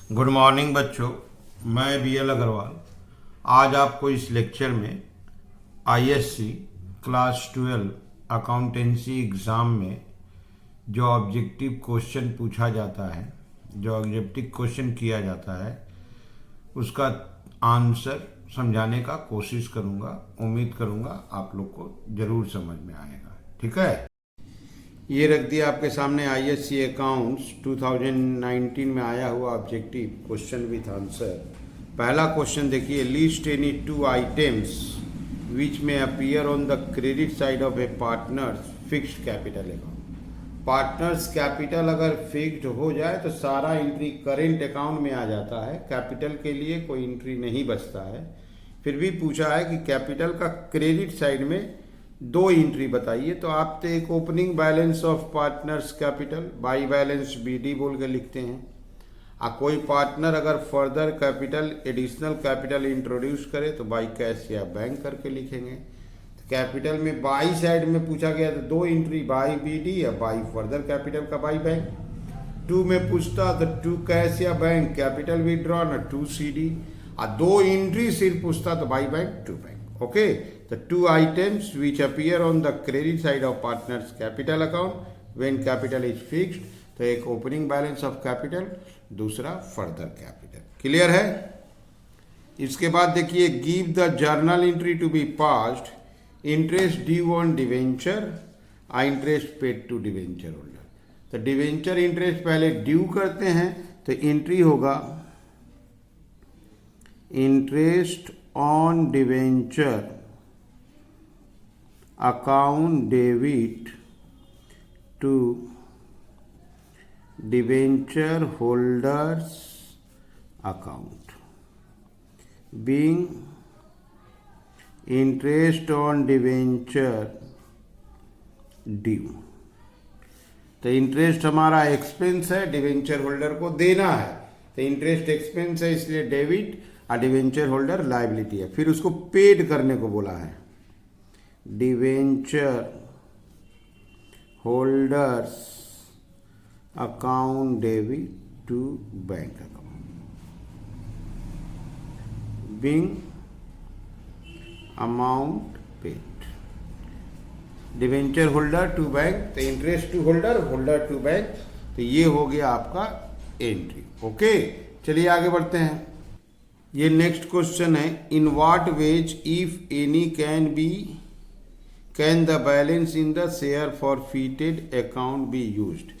Good morning बच्चों, मैं BL Agarwal आज आपको इस लेक्चर में ISC क्लास 12 अकाउंटेंसी एग्ज़ाम में जो ऑब्जेक्टिव क्वेश्चन पूछा जाता है, जो ऑब्जेक्टिव क्वेश्चन किया जाता है, उसका आंसर समझाने का कोशिश करूँगा। उम्मीद करूँगा आप लोग को ज़रूर समझ में आएगा। ठीक है, ये रख दिया आपके सामने ISC अकाउंट्स 2019 में आया हुआ ऑब्जेक्टिव क्वेश्चन विथ आंसर। पहला क्वेश्चन देखिए, list any two items which में appear on the credit side of a partners fixed capital account. Partners capital अगर फिक्स्ड हो जाए तो सारा एंट्री करेंट अकाउंट में आ जाता है, कैपिटल के लिए कोई एंट्री नहीं बचता है। फिर भी पूछा है कि कैपिटल का क्रेडिट साइड में दो एंट्री बताइए, तो आप तो एक opening balance of partners capital by balance BD बोल के लिखते हैं। कोई पार्टनर अगर further capital additional capital introduce करे तो बाई कैश या बैंक करके लिखेंगे। तो कैपिटल में बाई साइड में पूछा गया तो दो एंट्री बाई BD या बाई फर्दर कैपिटल का बाई बैंक। टू में पूछता तो टू कैश या बैंक कैपिटल विड्रॉ न टू CD। दो एंट्री सिर्फ पूछता तो by bank to bank. Okay, the two items which appear on the credit side of partners capital account when capital is fixed, तो एक ओपनिंग बैलेंस ऑफ कैपिटल, दूसरा further capital. Clear है। इसके बाद देखिए, give the journal entry to be passed, interest due on debenture, interest paid to debenture holder. तो debenture interest पहले due करते हैं तो एंट्री होगा interest on debenture account debit to debenture holders account, being interest on debenture due. तो interest हमारा expense है, debenture holder को देना है, तो इंटरेस्ट एक्सपेंस है इसलिए डेबिट, और डिवेंचर होल्डर लायबिलिटी है। फिर उसको पेड करने को बोला है, debenture holders account debit to bank account, being amount paid. Debenture holder to bank, तो interest to holder, holder to bank, तो ये हो गया आपका एंट्री। ओके, चलिए आगे बढ़ते हैं। ये नेक्स्ट क्वेश्चन है, in what ways if any can the balance in the share forfeited account be used.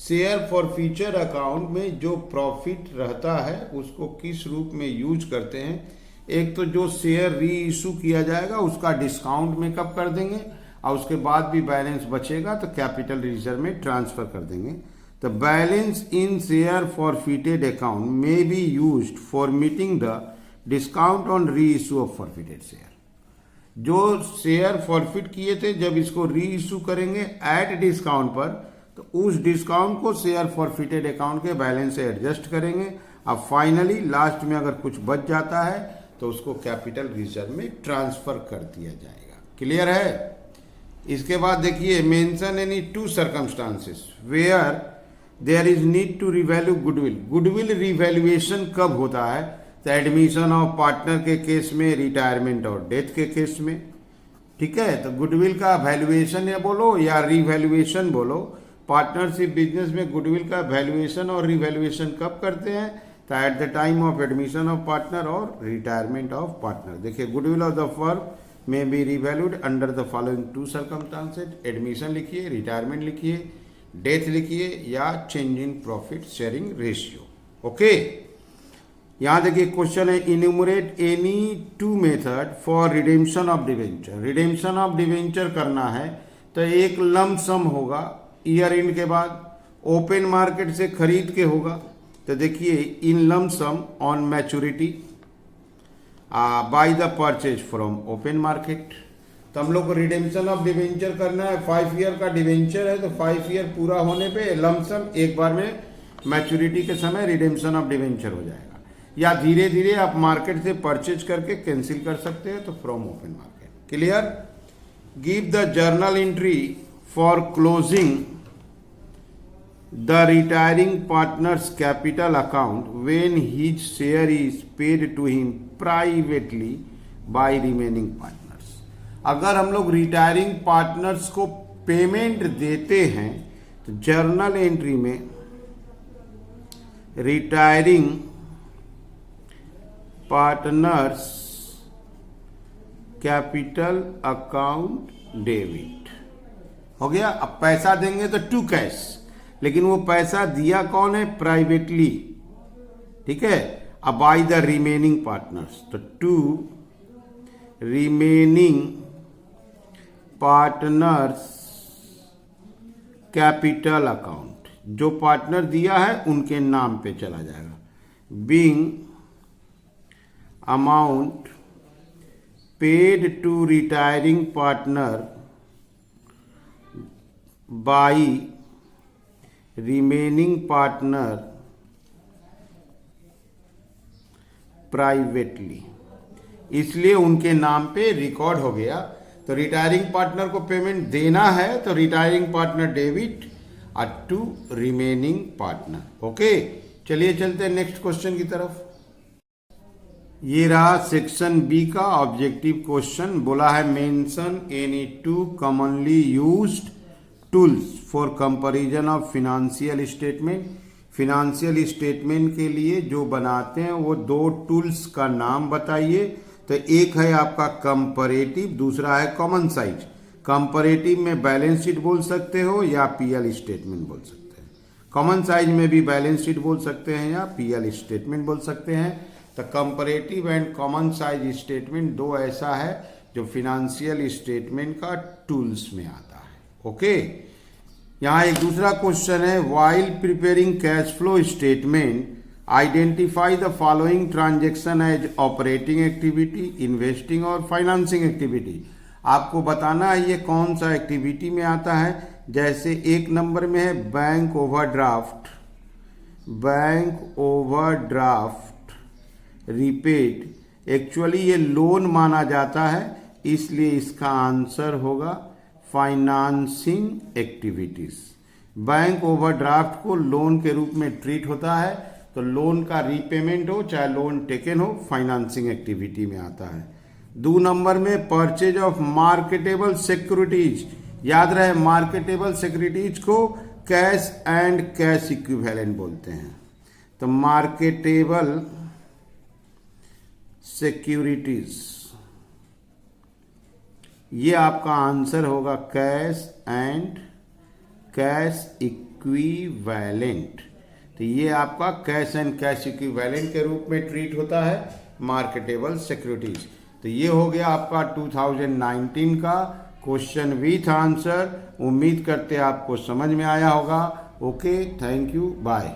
Share forfeiture account में जो प्रॉफिट रहता है उसको किस रूप में यूज करते हैं। एक तो जो शेयर री इशू किया जाएगा उसका डिस्काउंट में कब कर देंगे, और उसके बाद भी बैलेंस बचेगा तो कैपिटल रिजर्व में ट्रांसफर कर देंगे। The balance in share forfeited account may be used for meeting the discount on reissue of forfeited share। जो शेयर फॉरफिट किए थे जब इसको री इशू करेंगे एट डिस्काउंट पर, तो उस डिस्काउंट को शेयर फॉरफिटेड अकाउंट के बैलेंस से एडजस्ट करेंगे। अब फाइनली लास्ट में अगर कुछ बच जाता है तो उसको कैपिटल रिजर्व में ट्रांसफर कर दिया जाएगा। क्लियर है। इसके बाद देखिए, mention any two circumstances where there is need to revalue goodwill. Goodwill revaluation कब होता है, तो एडमिशन ऑफ पार्टनर के केस में, रिटायरमेंट और डेथ के केस में। ठीक है, तो गुडविल का वैल्यूएशन या बोलो या रिवैल्यूएशन बोलो, पार्टनरशिप बिजनेस में गुडविल का वैल्यूएशन और रिवैल्यूएशन कब करते हैं, तो at the time of admission of partner और रिटायरमेंट ऑफ पार्टनर। देखिए, goodwill of the firm may be revalued under the following two circumstances. Admission लिखिए, रिटायरमेंट लिखिए, डेथ लिखिए, या change in profit sharing ratio. Okay, यहां देखिए question है, enumerate any two method for redemption of debenture. Redemption of debenture करना है तो एक लम सम होगा ईयर एंड के बाद, ओपन मार्केट से खरीद के होगा। तो देखिए, in lump sum on maturity by the purchase from open market. तो हम लोग को रिडेम्पशन ऑफ डिवेंचर करना है, 5 ईयर का डिवेंचर है तो 5 ईयर पूरा होने पे लमसम एक बार में मैच्योरिटी के समय रिडेम्पशन ऑफ डिवेंचर हो जाएगा, या धीरे धीरे आप मार्केट से परचेज करके कैंसिल कर सकते हैं, तो from open market. Clear. Give the journal entry for closing the retiring partner's capital account when his share is paid to him privately by remaining partners. अगर हम लोग रिटायरिंग पार्टनर्स को पेमेंट देते हैं तो जर्नल एंट्री में retiring partner's capital account debit हो गया। अब पैसा देंगे तो टू कैश, लेकिन वो पैसा दिया कौन है? प्राइवेटली, ठीक है। अब बाय द रिमेनिंग पार्टनर्स, तो to remaining partners capital account, जो पार्टनर दिया है उनके नाम पे चला जाएगा। Being amount paid to retiring partner by remaining partner privately, इसलिए उनके नाम पे रिकॉर्ड हो गया। तो रिटायरिंग पार्टनर को पेमेंट देना है तो रिटायरिंग पार्टनर डेबिट और टू रिमेनिंग पार्टनर। ओके, चलिए चलते हैं नेक्स्ट क्वेश्चन की तरफ। ये रहा सेक्शन बी का ऑब्जेक्टिव क्वेश्चन। बोला है mention any to commonly used tools for comparison of financial statement. Financial statement के लिए जो बनाते हैं वो दो टूल्स का नाम बताइए। तो एक है आपका कंपैरेटिव, दूसरा है कॉमन साइज। कंपैरेटिव में बैलेंस शीट बोल सकते हो या पीएल स्टेटमेंट बोल सकते हैं। कॉमन साइज में भी बैलेंस शीट बोल सकते हैं या पीएल स्टेटमेंट बोल सकते हैं। तो comparative and common size statement दो ऐसा है जो फिनेंशियल स्टेटमेंट का टूल्स में आता है। ओके, यहाँ एक दूसरा क्वेश्चन है, while preparing cash flow statement identify the following transaction as operating activity, investing और फाइनेंसिंग एक्टिविटी। आपको बताना है ये कौन सा एक्टिविटी में आता है। जैसे एक नंबर में है bank overdraft, bank overdraft repaid. Actually ये लोन माना जाता है, इसलिए इसका आंसर होगा फाइनेंसिंग एक्टिविटीज। बैंक ओवरड्राफ्ट को लोन के रूप में ट्रीट होता है, तो लोन का रीपेमेंट हो चाहे लोन टेकन हो, फाइनेंसिंग एक्टिविटी में आता है। 2 नंबर में परचेज ऑफ मार्केटेबल सिक्योरिटीज। याद रहे मार्केटेबल सिक्योरिटीज को कैश एंड कैश इक्विवेलेंट बोलते हैं। तो मार्केटेबल सिक्योरिटीज, ये आपका आंसर होगा कैश एंड कैश इक्विवेलेंट। तो ये आपका कैश एंड कैश इक्विवेलेंट के रूप में ट्रीट होता है मार्केटेबल सिक्योरिटीज। तो ये हो गया आपका 2019 का क्वेश्चन विथ आंसर। उम्मीद करते आपको समझ में आया होगा। Okay, thank you, bye.